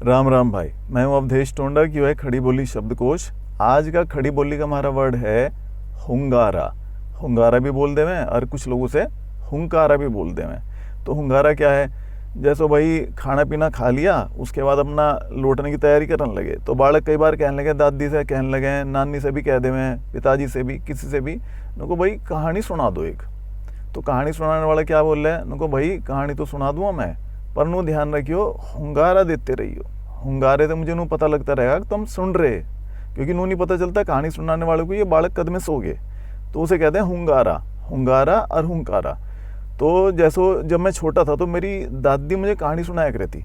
राम राम भाई, मैं हूं अवधेश टोंडा की है खड़ी बोली शब्दकोश। आज का खड़ी बोली का हमारा वर्ड है हुंगारा। हुंगारा भी बोल देवे और कुछ लोगों से हुंकारा भी बोल देवे। तो हुंगारा क्या है? जैसे भाई खाना पीना खा लिया, उसके बाद अपना लौटने की तैयारी करने लगे तो बालक कई बार कहने लगे, दादी से कहने लगे, नानी से भी कह देवे, पिताजी से भी, किसी से भी, उनको भाई कहानी सुना दो एक। तो कहानी सुनाने वाला क्या बोल रहे हैं उनको, भाई कहानी तो सुना दूंगा मैं, पर नु ध्यान रखियो हुंगारा देते रहियो। हुंगारे तो मुझे नू पता लगता रहेगा कि तुम सुन रहे, क्योंकि नू नहीं पता चलता कहानी सुनाने वाले को ये बालक कद में सो गए, तो उसे कहते हैं हुंगारा। हुंगारा और हुंकारा। तो जैसो जब मैं छोटा था तो मेरी दादी मुझे कहानी सुनाया करती थी।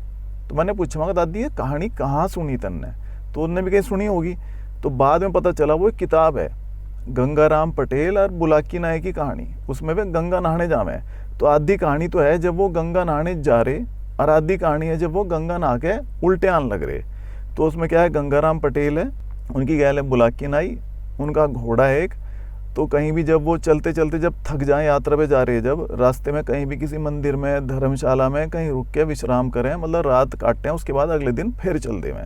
तो मैंने पूछा, मगर दादी ये कहानी कहाँ सुनी तन्ने? तो उनने भी कहीं सुनी होगी। तो बाद में पता चला वो एक किताब है, गंगाराम पटेल और बुलाकी नायक की कहानी। उसमें वे गंगा नहाने जावे। तो आधी कहानी तो है जब वो गंगा नहाने जा रहे, और आधी कहानी है जब वो गंगा नहा के उल्टे आने लग रहे। तो उसमें क्या है, गंगाराम पटेल है, उनकी गैल है बुलाकी नाई, उनका घोड़ा है एक। तो कहीं भी जब वो चलते चलते जब थक जाए, यात्रा पे जा रहे हैं, जब रास्ते में कहीं भी किसी मंदिर में, धर्मशाला में कहीं रुक के विश्राम करें, मतलब रात काटते हैं, उसके बाद अगले दिन फिर चल देवें।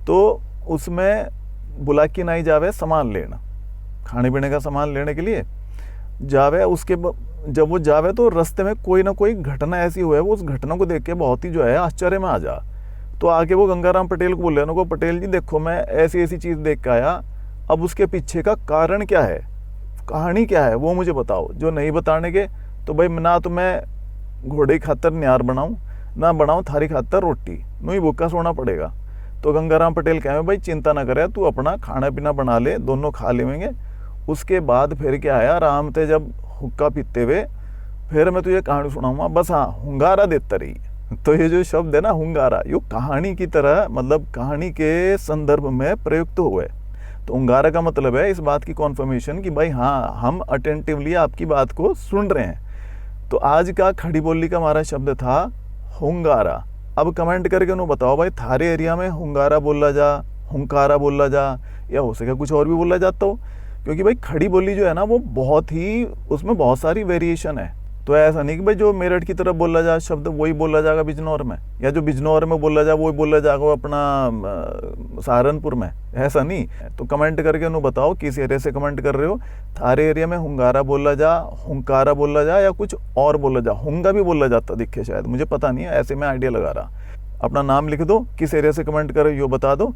तो उसमें बुलाकी नाई जावे सामान लेना, खाने पीने का सामान लेने के लिए जावे। उसके जब वो जावे तो रास्ते में कोई ना कोई घटना ऐसी हुई है, वो उस घटना को देख के बहुत ही जो है आश्चर्य में आ जा। तो आके वो गंगाराम पटेल को बोल रहे हैं, पटेल जी देखो मैं ऐसी ऐसी चीज़ देख के आया, अब उसके पीछे का कारण क्या है, कहानी क्या है वो मुझे बताओ। जो नहीं बताने के तो भाई ना तो मैं घोड़े की खातर न्यार बनाऊँ, ना बनाऊँ थारी खातर रोटी, नू ही भूखा सोना पड़ेगा। तो गंगाराम पटेल कहे, भाई चिंता ना करे, तू अपना खाना पीना बना ले, दोनों खा लेंगे। उसके बाद फिर क्या आया, आराम से जब हुक्का पीते हुए फिर मैं तुझे कहानी सुनाऊंगा, बस हाँ हुंगारा देता रही। तो ये जो शब्द है ना हुंगारा, ये कहानी की तरह, मतलब कहानी के संदर्भ में प्रयुक्त हुए। तो हुंगारा का मतलब है इस बात की कॉन्फर्मेशन कि भाई हाँ हम अटेंटिवली आपकी बात को सुन रहे हैं। तो आज का खड़ी बोली का हमारा शब्द था हुंगारा। अब कमेंट करके उन्होंने बताओ भाई थारे एरिया में हुंगारा बोला जा, हुंकारा बोला जा, या हो सके कुछ और भी बोला जाता हो। क्योंकि भाई खड़ी बोली जो है ना वो बहुत ही, उसमें बहुत सारी वेरिएशन है। तो ऐसा नहीं कि भाई जो मेरठ की तरफ बोला जा शब्द वही बोला जाएगा बिजनौर में, या जो बिजनौर में बोला जा वही बोला जाएगा अपना सहारनपुर में, ऐसा नहीं। तो कमेंट करके उन्होंने बताओ किस एरिया से कमेंट कर रहे हो, थारे एरिया में हुंगारा बोला जा, हुंकारा बोला जा, या कुछ और बोला जा। हुंगा भी बोला जाता दिखे शायद, मुझे पता नहीं है, ऐसे मैं आइडिया लगा रहा। अपना नाम लिख दो, किस एरिया से कमेंट कर रहे हो यो बता दो।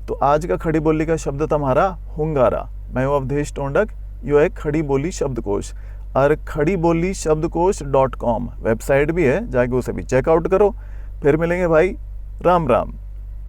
तो आज का खड़ी बोली का शब्द था हमारा हुंगारा। मैं हूँ अवधेश टोंडक, यो है खड़ी बोली शब्दकोश। और खड़ी बोली शब्दकोश .com वेबसाइट भी है, जाके उसे भी चेकआउट करो। फिर मिलेंगे भाई, राम राम।